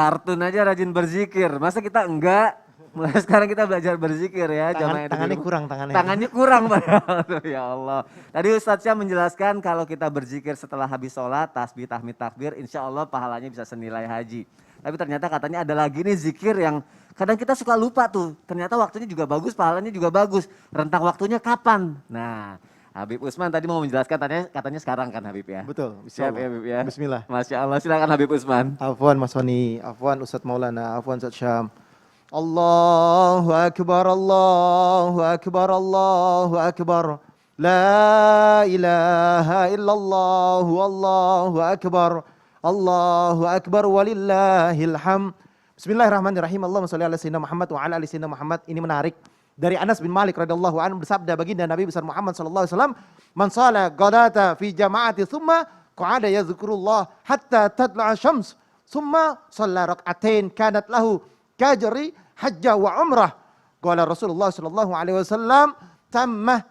kartun aja rajin berzikir, masa kita enggak? Mulai sekarang kita belajar berzikir ya. Tangannya kurang tangannya. Tangannya kurang padahal. Ya Allah. Tadi Ustadz Syam menjelaskan kalau kita berzikir setelah habis sholat, tasbih, tahmid, takbir, insya Allah pahalanya bisa senilai haji. Tapi ternyata katanya ada lagi nih zikir yang kadang kita suka lupa tuh. Ternyata waktunya juga bagus, pahalanya juga bagus. Rentang waktunya kapan? Nah, Habib Usman tadi mau menjelaskan, katanya sekarang kan Habib ya? Betul. Siap ya Habib ya? Bismillah. Masya Allah, silakan Habib Usman. Afwan Mas Fani, afwan Ustadz Maulana, afwan Ustadz Syam. Allahu Akbar, Allahu Akbar, Allahu Akbar. La ilaha illallah, Allahu Akbar. Allahu Akbar walillahil hamd. Bismillahirrahmanirrahim. Allahumma sholli ala sayyidina Muhammad wa ala ali sayyidina Muhammad. Ini menarik. Dari Anas bin Malik radhiyallahu anhu bersabda baginda Nabi besar Muhammad sallallahu alaihi wasallam, "Man shala ghadata fi jama'ati thumma qa'ada yadhkurullah hatta tatlu'a syams, thumma shalla rak'atain kanat lahu kajri hajjah wa umrah." Qala Rasulullah sallallahu alaihi wasallam, tammah.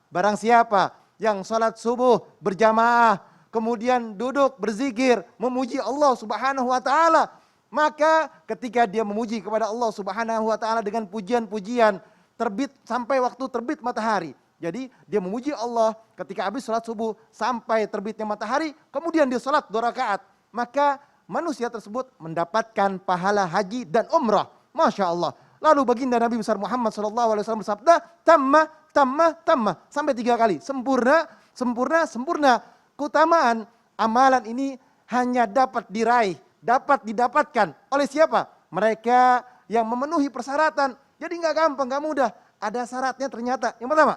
Barang siapa yang salat subuh berjamaah, kemudian duduk berzikir, memuji Allah Subhanahu wa taala, maka ketika dia memuji kepada Allah Subhanahu wa taala dengan pujian-pujian terbit sampai waktu terbit matahari. Jadi dia memuji Allah ketika habis salat subuh sampai terbitnya matahari, kemudian dia salat 2 rakaat, maka manusia tersebut mendapatkan pahala haji dan umrah. Masya Allah. Lalu baginda Nabi besar Muhammad SAW bersabda, tammah, sampai 3 kali. Sempurna. Keutamaan amalan ini hanya dapat diraih, dapat didapatkan oleh siapa? Mereka yang memenuhi persyaratan. Jadi nggak gampang, nggak mudah. Ada syaratnya ternyata. Yang pertama,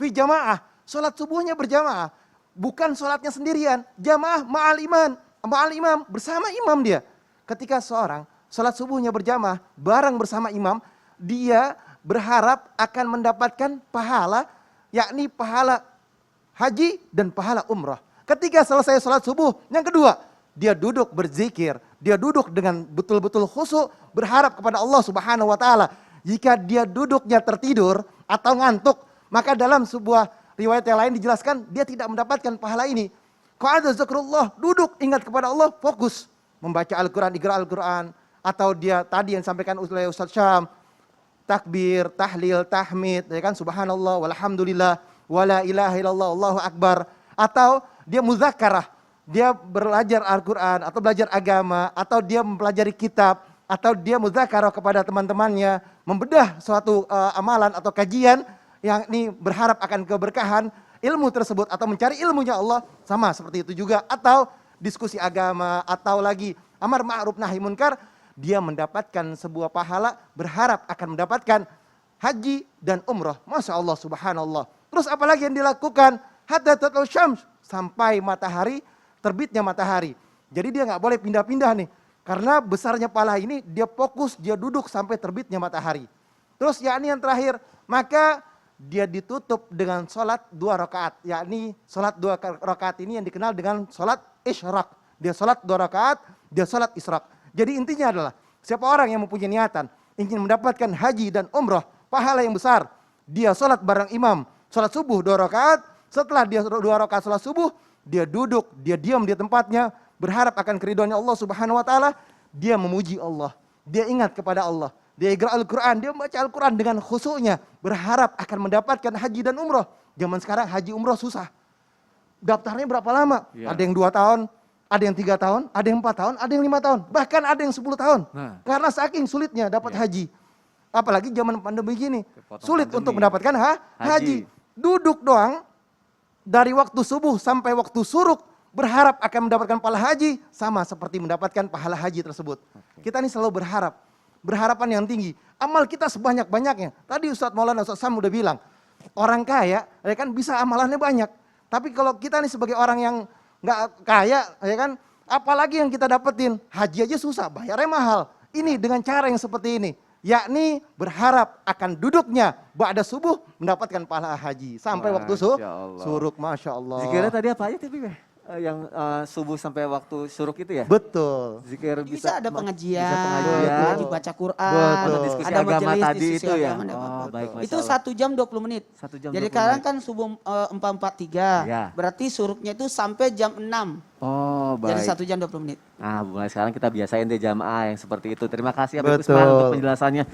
fi jamaah, sholat subuhnya berjamaah. Bukan sholatnya sendirian, jamaah ma'al imam, bersama imam dia. Ketika seorang sholat subuhnya berjamaah, bareng bersama imam, dia berharap akan mendapatkan pahala, yakni pahala haji dan pahala umrah. Ketika selesai sholat subuh, yang kedua, dia duduk berzikir, dia duduk dengan betul-betul khusyuk, berharap kepada Allah Subhanahu wa taala. Jika dia duduknya tertidur atau ngantuk, maka dalam sebuah riwayat yang lain dijelaskan dia tidak mendapatkan pahala ini. Qa'ada zikrullah, duduk ingat kepada Allah, fokus membaca Al-Qur'an, iqra Al-Qur'an, atau dia tadi yang disampaikan oleh Ustadz Syam, takbir, tahlil, tahmid, ya kan, subhanallah, walhamdulillah, wala ilaha illallah, Allahu akbar, atau dia muzakarah, dia belajar Al-Quran atau belajar agama, atau dia mempelajari kitab, atau dia muzakarah kepada teman-temannya, membedah suatu amalan atau kajian yang ini berharap akan keberkahan ilmu tersebut, atau mencari ilmunya Allah, sama seperti itu juga, atau diskusi agama, atau lagi amar ma'ruf nahi munkar, dia mendapatkan sebuah pahala, berharap akan mendapatkan haji dan umrah. Masya Allah, subhanallah. Terus apalagi yang dilakukan? Hatta tatlul syams, sampai matahari, terbitnya matahari. Jadi dia nggak boleh pindah-pindah nih. Karena besarnya pahala ini, dia fokus, dia duduk sampai terbitnya matahari. Terus yakni yang terakhir, maka dia ditutup dengan sholat 2 rakaat. Yakni sholat 2 rakaat ini yang dikenal dengan sholat isyraq. Dia sholat 2 rakaat, dia sholat isyraq. Jadi intinya adalah, siapa orang yang mempunyai niatan, ingin mendapatkan haji dan umrah, pahala yang besar, dia sholat bareng imam, sholat subuh 2 rakaat, setelah dia 2 rakaat sholat subuh, dia duduk, dia diam di tempatnya, berharap akan keridhaannya Allah Subhanahu wa taala, dia memuji Allah, dia ingat kepada Allah, dia iqra Al-Qur'an, dia membaca Al-Qur'an dengan khusyuknya, berharap akan mendapatkan haji dan umrah. Zaman sekarang haji umrah susah. Daftarnya berapa lama? Ya. Ada yang 2 tahun, ada yang 3 tahun, ada yang 4 tahun, ada yang 5 tahun, bahkan ada yang 10 tahun. Nah. Karena saking sulitnya dapat haji. Apalagi zaman pandemi gini, sulit pandemi untuk mendapatkan haji. Duduk doang, dari waktu subuh sampai waktu suruk, berharap akan mendapatkan pahala haji, sama seperti mendapatkan pahala haji tersebut. Kita ini selalu berharap, berharapan yang tinggi. Amal kita sebanyak-banyaknya. Tadi Ustadz Maulana, Ustadz Sam udah bilang, orang kaya ya kan bisa amalannya banyak. Tapi kalau kita nih sebagai orang yang nggak kaya, ya kan, apalagi yang kita dapetin, haji aja susah, bayarnya mahal. Ini dengan cara yang seperti ini, yakni berharap akan duduknya ba'da subuh mendapatkan pahala haji sampai waktu suruk. Masya Allah. Zikirnya tadi apa aja tapi yang subuh sampai waktu syuruk itu ya? Betul. Zikir Bisa ada pengajian, bisa pengajian. ngaji baca Quran, Betul. Atau diskusi ada agama majelis tadi diskusi itu ya? agama, ada Oh, apa-apa. baik, Masya Itu Allah. 1 jam 20 menit. 1 jam Jadi 20 sekarang menit. kan subuh 4.43, Ya. berarti suruknya itu sampai jam 6. Oh, Jadi baik. 1 jam 20 menit. Nah, mulai sekarang kita biasain deh jamaah yang seperti itu. Terima kasih Habib Usman Betul. untuk penjelasannya.